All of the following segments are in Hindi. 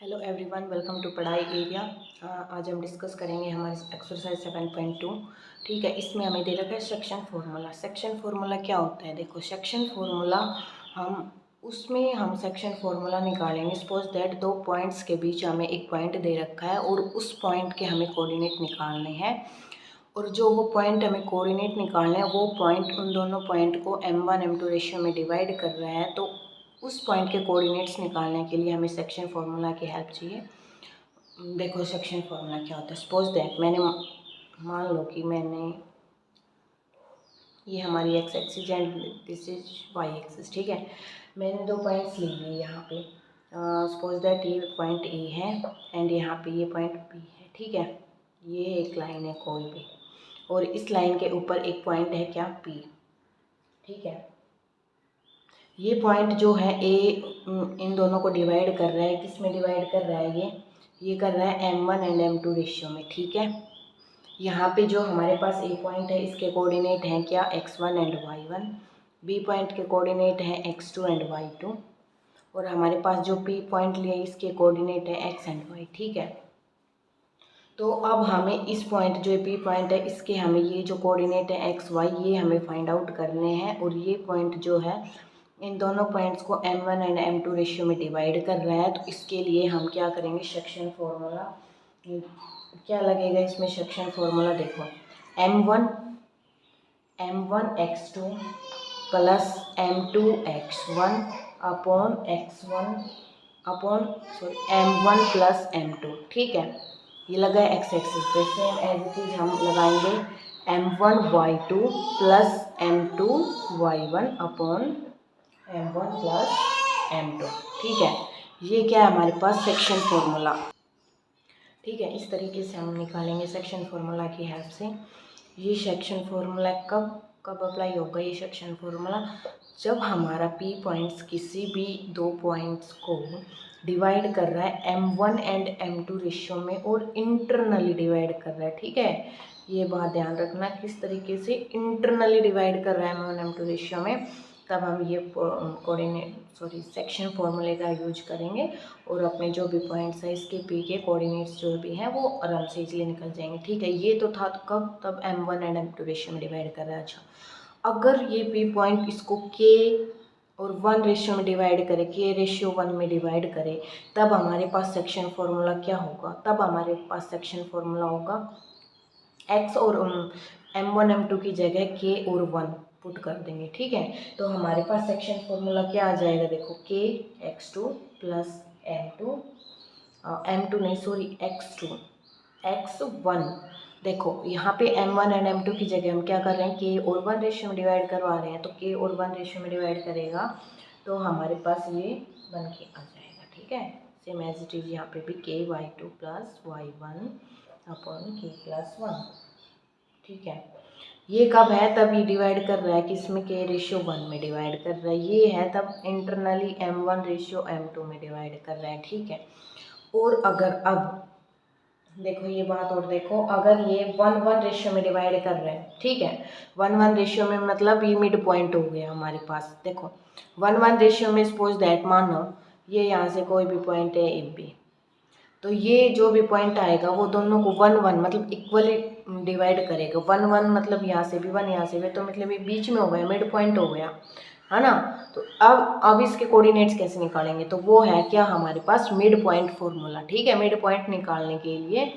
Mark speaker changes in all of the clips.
Speaker 1: हेलो एवरीवन, वेलकम टू पढ़ाई एरिया। आज हम डिस्कस करेंगे हमारे एक्सरसाइज 7.2। ठीक है, इसमें हमें दे रखा है सेक्शन फार्मूला। सेक्शन फार्मूला क्या होता है? देखो, सेक्शन फार्मूला हम सेक्शन फार्मूला निकालेंगे। सपोज दैट दो पॉइंट्स के बीच हमें एक पॉइंट दे रखा है और उस पॉइंट के हमें कोऑर्डिनेट निकालने हैं, और जो वो पॉइंट हमें कोऑर्डिनेट निकालने हैं वो पॉइंट उन दोनों पॉइंट को m1 m2 रेशियो में डिवाइड कर रहा है। तो उस पॉइंट के कोऑर्डिनेट्स निकालने के लिए हमें सेक्शन फार्मूला की हेल्प चाहिए। देखो, सेक्शन फार्मूला क्या होता है। सपोज दैट मान लो कि ये हमारी x axis and this is y axis. ठीक है, मैंने दो पॉइंट्स लिए हैं यहाँ पे। सपोज दैट ये पॉइंट ए है एंड यहाँ पे ये पॉइंट बी है। ठीक है, ये एक लाइन है कोई भी, और इस लाइन के ऊपर एक पॉइंट है क्या, पी। ठीक है, ये पॉइंट जो है ए इन दोनों को डिवाइड कर रहा है। किस में डिवाइड कर रहा है? ये कर रहा है m1 एंड m2 रेशियो में। ठीक है, यहाँ पे जो हमारे पास ए पॉइंट है इसके कोऑर्डिनेट हैं क्या, x1 and y1। B point के कोऑर्डिनेट हैं x2 एंड y2, और हमारे पास जो पी पॉइंट लिया इसके कोऑर्डिनेट है x एंड y। ठीक है, तो अब हमें इस पॉइंट जो पी पॉइंट है इसके हमें ये जो कोऑर्डिनेट है एक्स वाई ये हमें फाइंड आउट करने हैं, और ये पॉइंट जो है इन दोनों पॉइंट्स को m1 एंड m2 रेशियो में डिवाइड कर रहा है। तो इसके लिए हम क्या करेंगे, सेक्शन फार्मूला क्या लगेगा इसमें। सेक्शन फार्मूला देखो, m1 x2 plus m2 x1 upon x1 upon m1 plus m2। ठीक है, ये लगा है एक्स एक्सिस पे। सेम एज इट इज हम लगाएंगे m1 y2 plus m2 y1 upon m1 plus m2। ठीक है, ये क्या है हमारे पास, सेक्शन फार्मूला। ठीक है, इस तरीके से हम निकालेंगे सेक्शन फार्मूला की हेल्प से। ये सेक्शन फार्मूला कब कब अप्लाई होगा? ये सेक्शन फार्मूला जब हमारा पी पॉइंट्स किसी भी दो पॉइंट्स को डिवाइड कर रहा है m1 एंड m2 रेशियो में, और इंटरनली डिवाइड कर रहा है। ठीक है, ये बात ध्यान रखना, किस तरीके से इंटरनली डिवाइड कर रहा है m1 m2 रेशियो में, तब हम ये सेक्शन फार्मूले का यूज करेंगे, और अपने जो भी पॉइंट्स है इसके पी के कोऑर्डिनेट्स जो भी हैं वो आराम से इजीली निकल जाएंगे। ठीक है, ये तो था कब, तब m1 एंड m2 रेशियो में डिवाइड कर रहा है। अच्छा, अगर ये पी पॉइंट इसको k और 1 रेशियो में डिवाइड करे, k रेशियो 1 में डिवाइड करे, तब हमारे पास सेक्शन फार्मूला क्या होगा? तब हमारे पास सेक्शन फार्मूला होगा x और m1 m2 की जगह k और 1 पुट कर देंगे। ठीक है, तो हमारे पास सेक्शन फार्मूला क्या आ जाएगा? देखो, k x2 प्लस m2 नहीं सॉरी x2 x1। देखो यहाँ पे m1 एंड m2 की जगह हम क्या कर रहे हैं, k और 1 रेशियो में डिवाइड करवा रहे हैं। तो k और 1 रेशियो में डिवाइड करेगा तो हमारे पास ये बन के आ जाएगा। ठीक है, सेम एज इट इज यहाँ पे भी k y2 plus y1 upon k plus 1। ठीक है, ये कब है? तब ये डिवाइड कर रहा है कि इसमें k रेशियो 1 में डिवाइड कर रहा है। ये है तब इंटरनली m1 रेशियो m2 में डिवाइड कर रहा है। ठीक है, और अगर अब देखो ये बात, और देखो अगर ये 1-1 रेशियो में डिवाइड कर रहे हैं। ठीक है, 1-1 रेशियो में मतलब ये मिड पॉइंट हो गया हमारे पास। देखो 1-1 रेशियो में सपोज दैट मानो ये यहाँ से कोई भी पॉइंट है ए बी, तो ये जो भी पॉइंट आएगा वो दोनों को 1-1 मतलब इक्वली डिवाइड करेगा। 1-1 मतलब यहाँ से भी 1 यहाँ से भी, तो मतलब ये बीच में हो गया, मिड पॉइंट हो गया, है ना। तो अब इसके कोऑर्डिनेट्स कैसे निकालेंगे? तो वो है क्या हमारे पास, मिड पॉइंट फार्मूला। ठीक है, मिड पॉइंट निकालने के लिए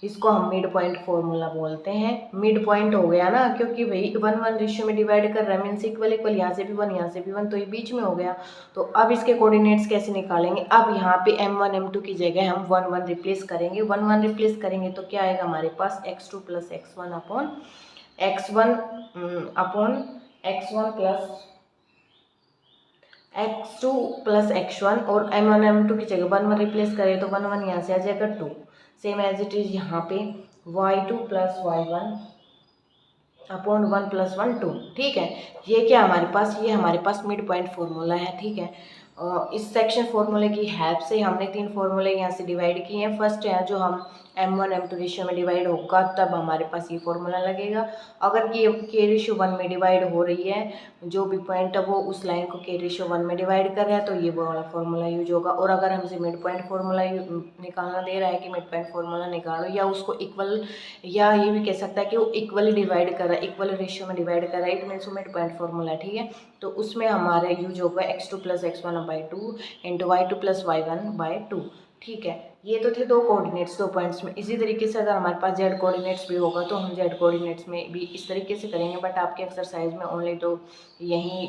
Speaker 1: इसको हम मिड पॉइंट फार्मूला बोलते हैं। मिड पॉइंट हो गया ना, क्योंकि भाई 1-1 रेशियो में डिवाइड कर रहा है, मीन्स इक्वल इक्वल, यहाँ से भी 1 यहाँ से भी 1, तो ये बीच में हो गया। तो अब इसके कोऑर्डिनेट्स कैसे निकालेंगे? अब यहाँ पे m1 m2 की जगह हम 1-1 रिप्लेस करेंगे। 1-1 रिप्लेस करेंगे तो क्या आएगा हमारे पास, x2 plus x1 upon x1 upon x1 plus x2 plus x1, और m1 m2 की जगह 1-1 रिप्लेस करें तो 1-1 यहाँ से आ जाएगा 2। सेम एज इट इज यहाँ पे y2 plus y1 upon 1 plus 1 2। ठीक है, ये क्या हमारे पास, ये हमारे पास मिड पॉइंट फार्मूला है। ठीक है, इस सेक्शन फार्मूले की हेल्प से हमने 3 फार्मूले यहाँ से डिवाइड किए हैं। फर्स्ट है जो हम m1 m2 रेशियो में डिवाइड होगा तब हमारे पास ये फॉर्मूला लगेगा। अगर के रेशियो 1 में डिवाइड हो रही है, जो भी पॉइंट है वो उस लाइन को के रेशियो 1 में डिवाइड कर रहा है, तो ये वाला फॉर्मूला यूज होगा। और अगर हमसे मिड पॉइंट फॉर्मूला निकालना दे रहा है कि मिड पॉइंट फॉर्मूला निकालो, या उसको इक्वल, या ये भी कह सकता है कि वो इक्वली डिवाइड कर रहा है, इक्वल रेशियो में डिवाइड कर रहा है, इट मीन्स वो मिड पॉइंट फॉर्मूला, ठीक है। तो उसमें हमारा यूज होगा x2 + x1/2 into y2 + y1/2, ठीक है। ये तो थे दो कोऑर्डिनेट्स, दो पॉइंट्स में। इसी तरीके से अगर हमारे पास जेड कोऑर्डिनेट्स भी होगा तो हम जेड कोऑर्डिनेट्स में भी इस तरीके से करेंगे, बट आपके एक्सरसाइज में ओनली तो यहीं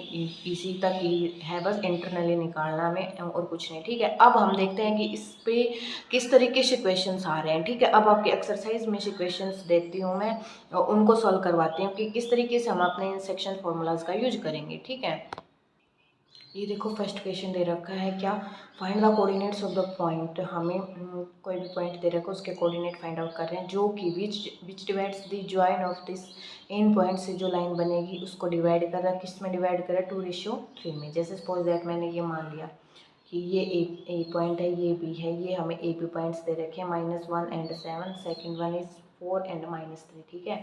Speaker 1: इसी तक ही है, बस इंटरनली निकालना में और कुछ नहीं, ठीक है। अब हम देखते हैं कि इस पे किस तरीके से क्वेश्चंस आ रहे हैं, ठीक है। अब आपके एक्सरसाइज में से क्वेश्चंस देखती हूँ मैं और उनको सॉल्व करवाती हूँ कि किस तरीके से हम अपने सेक्शन फॉर्मूलाज का यूज करेंगे, ठीक है। ये देखो फर्स्ट क्वेश्चन दे रखा है क्या, find the coordinates of the point. हमें कोई भी पॉइंट दे रखा है उसके कोऑर्डिनेट फाइंड आउट कर रहे हैं, जो कि विच divides the join of this in point से जो लाइन बनेगी उसको डिवाइड कर रहा है। किस में डिवाइड कर रहा है, 2:3 में। जैसे सपोज दैट मैंने ये मान लिया कि ये ए पॉइंट है, ये बी है, ये हमें ए बी पॉइंट्स दे रखे हैं -1 and 7, second one is 4 and -3, ठीक है।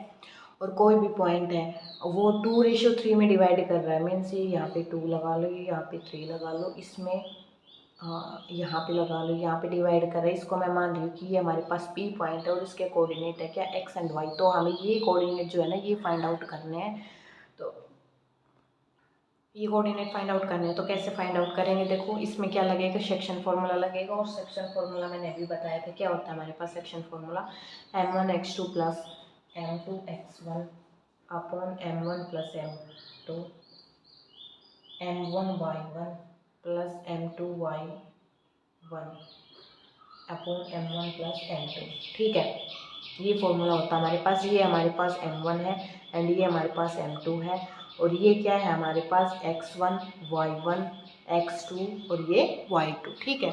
Speaker 1: और कोई भी पॉइंट है वो 2:3 में डिवाइड कर रहा है, मीन्स ये यहाँ पे 2 लगा लो, ये यहाँ पे 3 लगा लो, इसमें यहाँ पे लगा लो, यहाँ पे डिवाइड कर रहा है। इसको मैं मान रही हूँ कि ये हमारे पास पी पॉइंट है और इसके कोऑर्डिनेट है क्या, एक्स एंड वाई। तो हमें ये कोऑर्डिनेट जो है ना ये फाइंड आउट करने हैं। तो ये कोऑर्डिनेट फाइंड आउट करने हैं, तो कैसे फाइंड आउट करेंगे, देखो इसमें क्या लगेगा, सेक्शन फार्मूला लगेगा। और सेक्शन फार्मूला मैंने अभी बताया था क्या होता है हमारे पास section formula, m1x2 + m2x1 upon m1 + m2 m1y1 + m2y1 upon m1 + m2, ठीक है। ये फॉर्मूला होता है हमारे पास। ये हमारे पास m1 है एंड ये हमारे पास m2 है, और ये क्या है हमारे पास x1 y1 x2 और ये y2, ठीक है।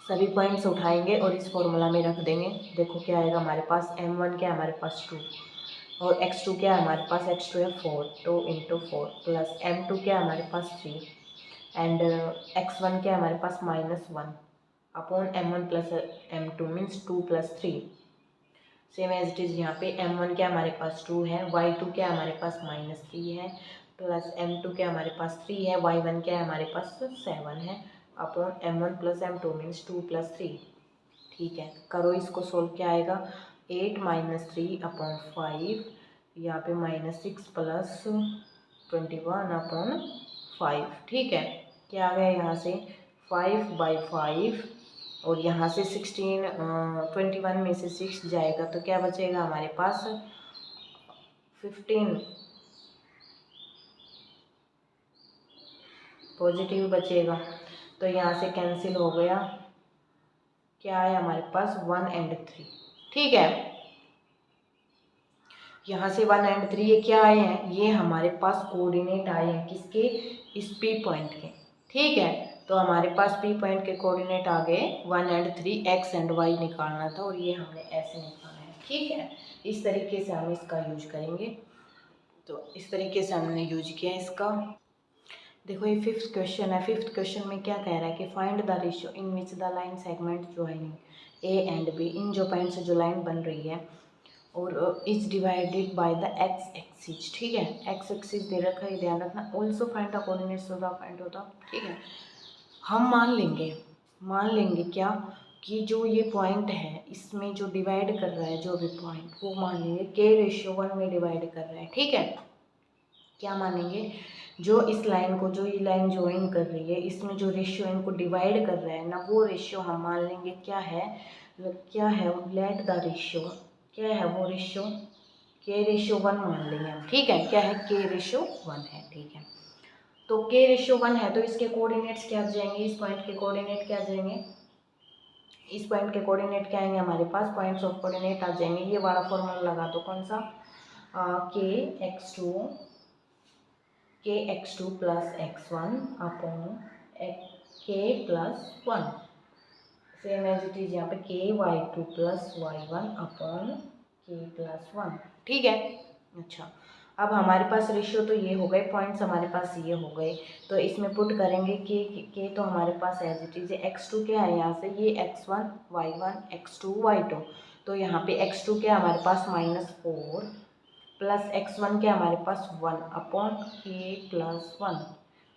Speaker 1: सभी पॉइंट्स उठाएंगे और इस फॉर्मूला में रख देंगे। देखो क्या आएगा हमारे पास, m1 क्या है हमारे पास 2 और x2 क्या है हमारे पास, x2 है 4, 2 × 4 प्लस m2 क्या है हमारे पास 3 एंड x1 क्या है हमारे पास -1 upon m1 + m2 means 2 + 3। Same as it is यहाँ पे m1 क्या हमारे पास 2 है, y2 क्या हमारे पास -3 है, प्लस m2 क्या हमारे पास 3 है, y1 क्या है हमारे पास 7 है अपॉन m1 + m2 मीन्स 2 + 3, ठीक है। करो इसको सोल्व, क्या आएगा 8 - 3 अपॉन 5, यहाँ पे -6 + 21 अपॉन 5, ठीक है। क्या आ गया यहाँ से 5/5 और यहाँ से 21 में से 6 जाएगा तो क्या बचेगा हमारे पास 15 पॉजिटिव बचेगा। तो यहाँ से कैंसिल हो गया, क्या है हमारे पास 1 and 3, ठीक है। यहाँ से 1 and 3 ये क्या आए हैं, ये हमारे पास कोऑर्डिनेट आए हैं किसके, इस पी पॉइंट के, ठीक है। तो हमारे पास पी पॉइंट के कोऑर्डिनेट आ गए 1 and 3, एक्स एंड वाई निकालना था और ये हमने ऐसे निकाला है, ठीक है। इस तरीके से हम इसका यूज करेंगे। तो इस तरीके से हमने यूज किया इसका। देखो ये फिफ्थ क्वेश्चन है। फिफ्थ क्वेश्चन में क्या कह रहा है कि find the ratio in which the line segment joining A and B, इन जो पॉइंट से जो लाइन बन रही है और is divided by the x axis, ठीक है। एक्स एक्सिस दे रखा है, ध्यान रखना। Also find the coordinates of the point होता, ठीक है। हम मान लेंगे क्या कि जो ये पॉइंट है इसमें जो डिवाइड कर रहा है जो भी पॉइंट, वो मान लेंगे k/1 में डिवाइड कर रहा है, ठीक है। क्या मानेंगे, जो इस लाइन को, जो ये लाइन ज्वाइन कर रही है इसमें जो रेशियो इनको डिवाइड कर रहा है ना, वो रेशियो हम मान लेंगे क्या है, लेट द रेशियो, क्या है वो रेशियो, k/1 मान लेंगे हम, ठीक है। क्या है, k/1 है, ठीक है। तो k/1 है तो इसके कोऑर्डिनेट्स क्या आ जाएंगे, इस पॉइंट के कोऑर्डिनेट क्या आ जाएंगे, इस पॉइंट के कोऑर्डिनेट क्या आएंगे हमारे पास, पॉइंट्स ऑफ कोऑर्डिनेट आ जाएंगे। ये वाला फॉर्मूला लगा दो, कौन सा, kx2 + x1 upon k+1, same as it is यहाँ पे ky2 + y1 अपॉन k+1, ठीक है। अच्छा, अब हमारे पास रेशियो तो ये हो गए, पॉइंट्स हमारे पास ये हो गए, तो इसमें पुट करेंगे के तो हमारे पास एज इट इज़ x2 क्या है यहाँ से, ये x1 y1 x2 y2, तो यहाँ पे x2 क्या हमारे पास -4 प्लस x1 क्या हमारे पास 1 अपॉन के प्लस 1,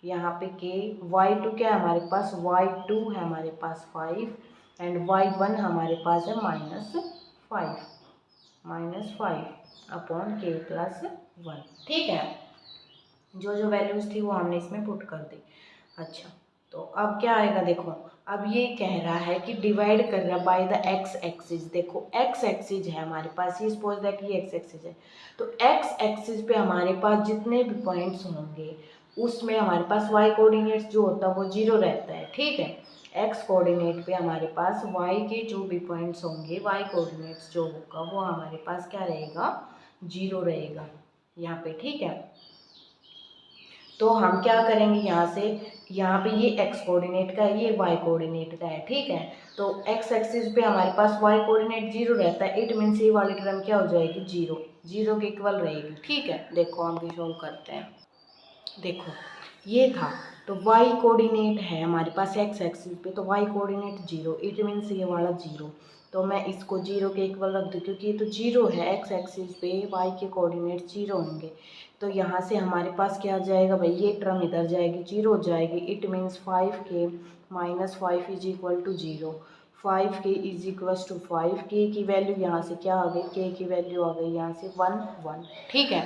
Speaker 1: यहाँ पे के, y2 क्या है हमारे पास, y2 है हमारे पास 5 एंड y1 हमारे पास है -5 अपॉन के प्लस 1। ठीक है, जो जो वैल्यूज़ थी वो हमने इसमें पुट कर दी। अच्छा, तो अब क्या आएगा, देखो अब ये कह रहा है कि डिवाइड कर रहा है बाय द एक्स एक्सिस। देखो एक्स एक्सिस है हमारे पास, ये सपोज दैट ये एक्स एक्सिस है, तो एक्स एक्सिस पे हमारे पास जितने भी पॉइंट्स होंगे उसमें हमारे पास वाई कोऑर्डिनेट्स जो होता है वो 0 रहता है। ठीक है, एक्स कोऑर्डिनेट पे हमारे पास वाई के जो भी पॉइंट्स होंगे, वाई कोऑर्डिनेट्स जो होगा वो हमारे पास क्या रहेगा, 0 रहेगा यहाँ पे। ठीक है, तो हम क्या करेंगे यहाँ से, यहाँ पे ये x कोऑर्डिनेट का है, ये y कोऑर्डिनेट का है। ठीक है, तो x एक्सिस पे हमारे पास y कोऑर्डिनेट 0 रहता है, इट मीन्स ये वाली टर्म क्या हो जाएगी, 0 0 के इक्वल रहेगी। ठीक है, देखो हम भी सॉल्व करते हैं। देखो ये था, तो y कोऑर्डिनेट है हमारे पास x एक्सिस पे, तो y कोऑर्डिनेट 0, इट मीन्स ये वाला 0, तो मैं इसको 0 के इक्वल रख दूँ क्योंकि ये तो 0 है, x एक्सिस पे y के कोऑर्डिनेट 0 होंगे, तो यहाँ से हमारे पास क्या आ जाएगा भाई, ये टर्म इधर जाएगी, 0 हो जाएगी, it means 5k minus 5 is equal to 0, 5k is equal to 5, k की वैल्यू यहाँ से क्या आ गई, k की वैल्यू आ गई यहाँ से 1 1। ठीक है,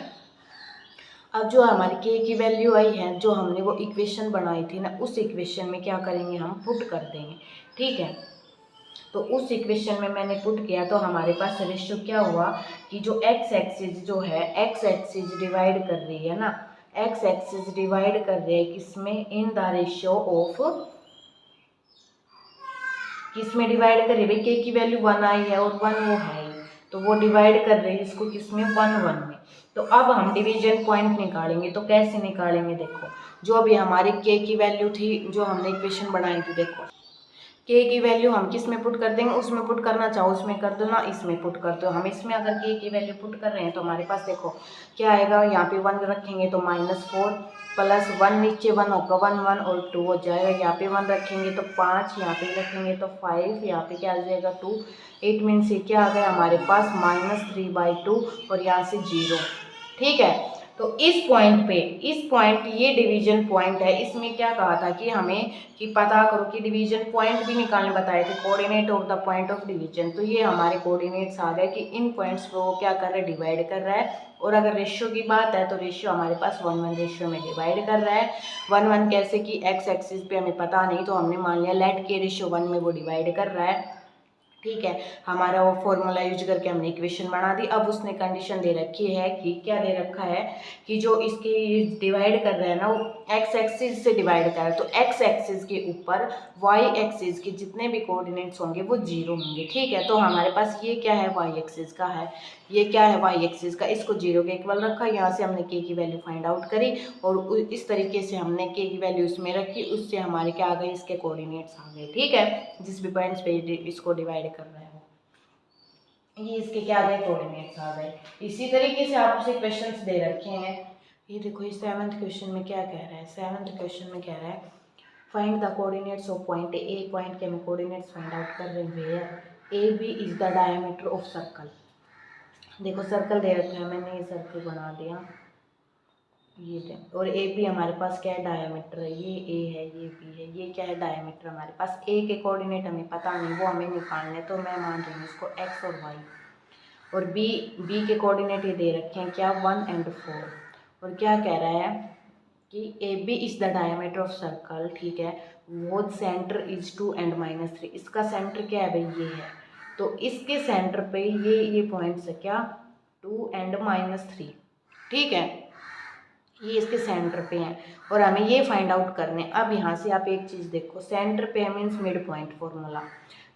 Speaker 1: अब जो हमारी k की वैल्यू आई है, जो हमने वो इक्वेशन बनाई थी ना, उस इक्वेशन में क्या करेंगे, हम पुट कर देंगे। ठीक है, तो उस इक्वेशन में मैंने पुट किया तो हमारे पास रेशियो क्या हुआ कि जो x एक्सिस जो है, x एक्सिस डिवाइड कर रही है ना, x एक्सिस डिवाइड कर रही है किसमें, इन द रेशियो ऑफ, किसमें डिवाइड कर रही है भाई, k की वैल्यू 1 आई है और 1 वो है ही, तो वो डिवाइड कर रही है इसको किसमें, 1 1 में। तो अब हम डिवीजन पॉइंट निकालेंगे, तो कैसे निकालेंगे, देखो जो अभी हमारी k की वैल्यू थी, जो हमने इक्वेशन बनाई थी, देखो k की वैल्यू हम किस में पुट कर देंगे, उसमें पुट करना चाहो उसमें कर दो ना, इसमें पुट कर दो। हम इसमें अगर k की वैल्यू पुट कर रहे हैं तो हमारे पास देखो क्या आएगा, यहाँ पे 1 रखेंगे तो -4 प्लस 1 नीचे 1 होगा, 1 1 और 2 हो जाएगा, यहाँ पे 1 रखेंगे तो 5, यहाँ पे रखेंगे तो 5, यहाँ पे क्या आ जाएगा 2, 8 मीन्स ये क्या आ गया हमारे पास -3/2 और यहाँ से 0। ठीक है, तो इस पॉइंट पे, इस पॉइंट ये डिवीजन पॉइंट है, इसमें क्या कहा था कि हमें कि पता करो कि डिवीजन पॉइंट भी निकालने बताए थे, coordinate of the point of division, तो ये हमारे कोऑर्डिनेट्स आ गए कि इन पॉइंट्स पे वो क्या कर रहा है, डिवाइड कर रहा है। और अगर रेशियो की बात है तो रेशियो हमारे पास 1 1 रेशियो में डिवाइड कर रहा है। 1 1 कैसे कि एक्स एक्सिस पे हमें पता नहीं, तो हमने मान लिया लेट के रेशियो 1 में वो डिवाइड कर रहा है। ठीक है, हमारा वो फॉर्मूला यूज करके हमने इक्वेशन बना दी। अब उसने कंडीशन दे रखी है कि क्या दे रखा है कि जो इसके डिवाइड कर रहे हैं ना, वो एक्स एक्सिस से डिवाइड कर रहा है, तो एक्स एक्सिस के ऊपर वाई एक्सिस के जितने भी कोऑर्डिनेट्स होंगे वो 0 होंगे। ठीक है, तो हमारे पास ये क्या है, वाई एक्सिस का है, ये क्या है, वाई एक्सिस का, इसको 0 के इक्वल रखा, यहाँ से हमने के की वैल्यू फाइंड आउट करी और इस तरीके से हमने के की वैल्यू इसमें रखी, उससे हमारे क्या आ गए, इसके कोऑर्डिनेट्स आ गए। ठीक है, जिस भी पॉइंट्स पे इसको डिवाइड कर रहे हो, ये इसके क्या आ गए, कोऑर्डिनेट्स आ गए। इसी तरीके से आपसे क्वेश्चंस दे रखे हैं, ये देखो इस 7th क्वेश्चन में क्या कह रहा है, 7th क्वेश्चन में कह रहा है find the coordinates of point A, point के हमें कोऑर्डिनेट्स फाइंड आउट कर रहे हैं, where A B is the diameter of circle. देखो सर्कल दे रखा है, मैंने ये सर्कल बना दिया, ये दे, और ए बी हमारे पास क्या है, डायमीटर है, ये ए है, ये बी है, ये क्या है, डायमीटर हमारे पास। ए के कोऑर्डिनेट हमें पता नहीं, वो हमें निकालने, तो मैं मान रही हूँ इसको एक्स और वाई। और बी के कोऑर्डिनेट ये दे रखे हैं क्या, 1 एंड 4, और क्या कह रहा है कि A B is the diameter of circle. ठीक है, वो सेंटर इज 2 एंड -3, इसका सेंटर क्या है भाई, ये है, तो इसके सेंटर पे ये पॉइंट्स है क्या, 2 एंड -3। ठीक है, ये इसके सेंटर पे हैं और हमें ये फाइंड आउट करने। अब यहाँ से आप एक चीज़ देखो, सेंटर पे मीन्स मिड पॉइंट फॉर्मूला,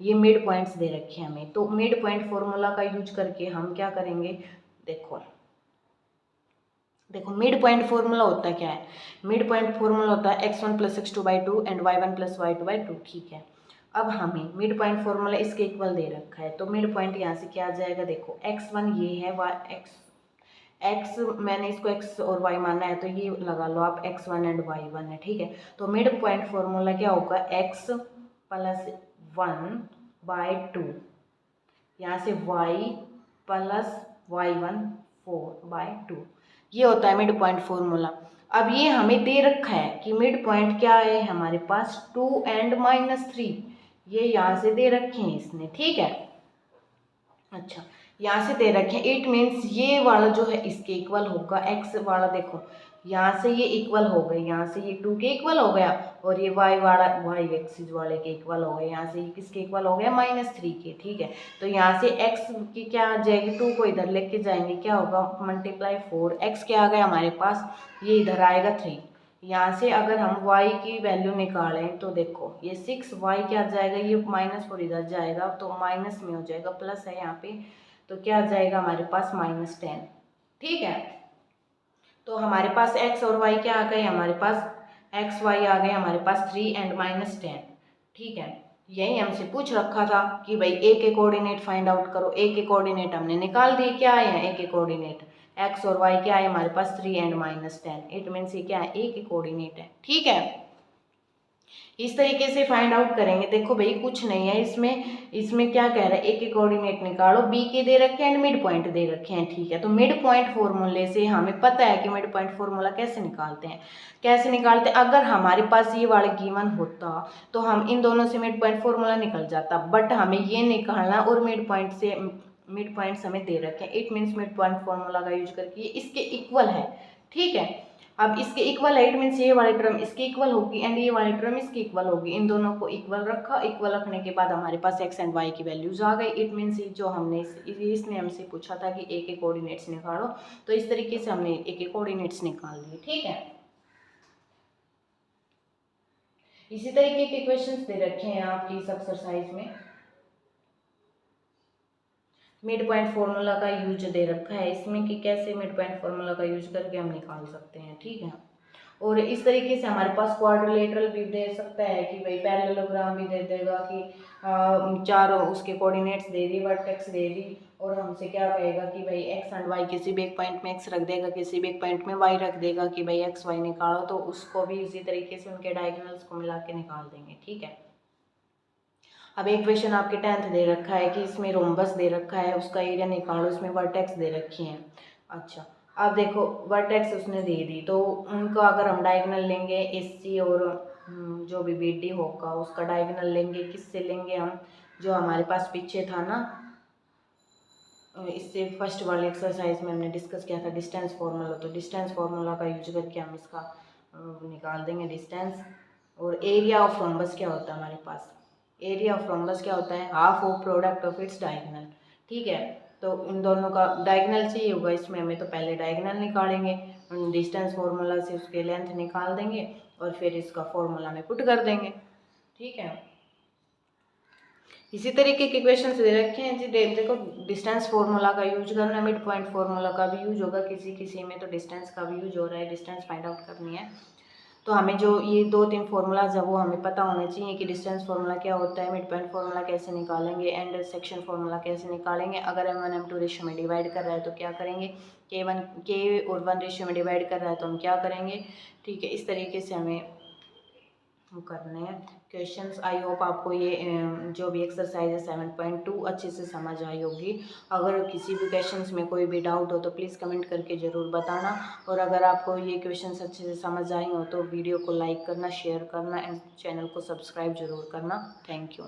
Speaker 1: ये मिड पॉइंट्स दे रखे हैं हमें, तो मिड पॉइंट फॉर्मूला का यूज करके हम क्या करेंगे, देखो देखो मिड पॉइंट फॉर्मूला होता क्या है, मिड पॉइंट फॉर्मूला होता है x1 + x2/2 and y1 + y2/2। ठीक है, अब हमें मिड पॉइंट फॉर्मूला इसके इक्वल दे रखा है, तो मिड पॉइंट यहाँ से क्या आ जाएगा, देखो x1 ये है, एक्स, मैंने इसको एक्स और वाई माना है तो ये लगा लो आप x1 एंड y1 है, ठीक है। तो मिड पॉइंट फॉर्मूला क्या होगा, x प्लस 1/2, यहाँ से y प्लस y1 4/2, ये होता है मिड पॉइंट फॉर्मूला। अब ये हमें दे रखा है कि मिड पॉइंट क्या है हमारे पास 2 एंड -3, ये यहाँ से दे रखे हैं इसने, ठीक है। अच्छा, यहाँ से दे रखे हैं, इट मीन्स ये वाला जो है इसके इक्वल होगा, एक्स वाला देखो यहाँ से ये इक्वल हो गए, यहाँ से ये 2 के इक्वल हो गया, और ये वाई वाला वाई एक्सिस वाले के इक्वल हो गए, यहाँ से ये किसके इक्वल हो गया, -3 के, ठीक है। तो यहाँ से एक्स की क्या आ जाएगी, 2 को इधर लेके जाएंगे, क्या होगा, मल्टीप्लाई 4, एक्स क्या आ गया हमारे पास, ये इधर आएगा 3। यहाँ से अगर हम y की वैल्यू निकालें तो देखो ये 6y क्या आ जाएगा, ये -4 इधर जाएगा तो माइनस में हो जाएगा, प्लस है यहाँ पे, तो क्या आ जाएगा हमारे पास -10, ठीक है। तो हमारे पास x और y क्या आ गए, हमारे पास x y आ गए हमारे पास 3 एंड -10, ठीक है। यही हमसे पूछ रखा था कि भाई a के कोऑर्डिनेट फाइंड आउट करो, a के कोऑर्डिनेट हमने निकाल दिए, क्या आए हैं a के कोऑर्डिनेट, x और y क्या है हमारे पास 3 एंड -10, इट मीन्स ये क्या है, a के कोऑर्डिनेट है, ठीक है। इस तरीके से फाइंड आउट करेंगे। देखो भाई कुछ नहीं है इसमें क्या कह रहा है, ए के कोऑर्डिनेट निकालो, बी के दे रखे हैं एंड मिड पॉइंट दे रखे हैं, ठीक है। तो मिड पॉइंट फॉर्मूले से हमें पता है कि मिड पॉइंट फॉर्मूला कैसे निकालते हैं, अगर हमारे पास ये वाला गिवन होता तो हम इन दोनों से मिड पॉइंट फॉर्मूला निकल जाता, बट हमें ये निकालना और मिड पॉइंट्स हमें दे रखे हैं, it means mid point formula का यूज करके ये इसके इक्वल है, ठीक है। अब इसके इक्वल है, इट मीन्स ये वाली टर्म इसके इक्वल होगी एंड ये वाली टर्म इसके इक्वल होगी, इन दोनों को इक्वल रखा, इक्वल रखने के बाद हमारे पास x एंड y की वैल्यूज आ गई, इट मीन्स जो हमने इसने हमसे पूछा था कि a के कोऑर्डिनेट्स निकालो, तो इस तरीके से हमने a के कोऑर्डिनेट्स निकाल दिए, ठीक है। इसी तरीके के क्वेश्चंस दे रखे हैं आपकी इस एक्सरसाइज में, मिड पॉइंट फॉर्मूला का यूज दे रखा है इसमें कि कैसे मिड पॉइंट फॉर्मूला का यूज करके हम निकाल सकते हैं, ठीक है। और इस तरीके से हमारे पास क्वाड्रिलेटरल भी दे सकता है कि भाई पैरेललोग्राम भी दे देगा कि चारों उसके कोऑर्डिनेट्स दे दी, वर्टेक्स दे दी, और हमसे क्या कहेगा कि भाई एक्स एंड वाई, किसी भी एक पॉइंट में एक्स रख देगा, किसी भी एक पॉइंट में वाई रख देगा कि भाई एक्स वाई निकालो, तो उसको भी इसी तरीके से उनके डायगोनल्स को मिला के निकाल देंगे, ठीक है। अब एक क्वेश्चन आपके 10th दे रखा है कि इसमें रोम्बस दे रखा है, उसका एरिया निकालो, उसमें वर्टेक्स दे रखी हैं। अच्छा, अब देखो वर्टेक्स उसने दे दी तो उनका अगर हम डायगोनल लेंगे एससी और जो भी बीडी होगा उसका डायगोनल लेंगे, किससे लेंगे हम, जो हमारे पास पीछे था ना, इससे फर्स्ट वाले एक्सरसाइज में हमने डिस्कस किया था डिस्टेंस फार्मूला, तो डिस्टेंस फार्मूला का यूज करके हम इसका निकाल देंगे डिस्टेंस। और एरिया ऑफ रोम्बस क्या होता है हमारे पास, एरिया ऑफ रोम्बस क्या होता है, half of product of its diagonal, ठीक है। तो इन दोनों का डायगोनल चाहिए होगा, इसमें हमें तो पहले डायगोनल निकालेंगे, डिस्टेंस फार्मूला से उसके लेंथ निकाल देंगे और फिर इसका फॉर्मूला में पुट कर देंगे, ठीक है। इसी तरीके के क्वेश्चन दे रखे हैं जी, देखो डिस्टेंस फार्मूला का यूज करना, मिड पॉइंट फार्मूला का भी यूज होगा, किसी किसी में तो डिस्टेंस का भी यूज हो रहा है, डिस्टेंस फाइंड आउट करनी है। तो हमें जो ये 2-3 फार्मूलाज है वो हमें पता होने चाहिए कि डिस्टेंस फार्मूला क्या होता है, मिड पॉइंट फार्मूला कैसे निकालेंगे, एंड सेक्शन फार्मूला कैसे निकालेंगे। अगर m1 m2 रेशियो में डिवाइड कर रहा है तो क्या करेंगे, k और 1 रेशियो में डिवाइड कर रहा है तो हम क्या करेंगे, ठीक है। इस तरीके से हमें करने हैं क्वेश्चंस। आई होप आपको ये जो भी एक्सरसाइज है 7.2 अच्छे से समझ आई होगी। अगर किसी भी क्वेश्चंस में कोई भी डाउट हो तो प्लीज़ कमेंट करके ज़रूर बताना, और अगर आपको ये क्वेश्चंस अच्छे से समझ आई हो तो वीडियो को लाइक करना, शेयर करना एंड चैनल को सब्सक्राइब ज़रूर करना। Thank you.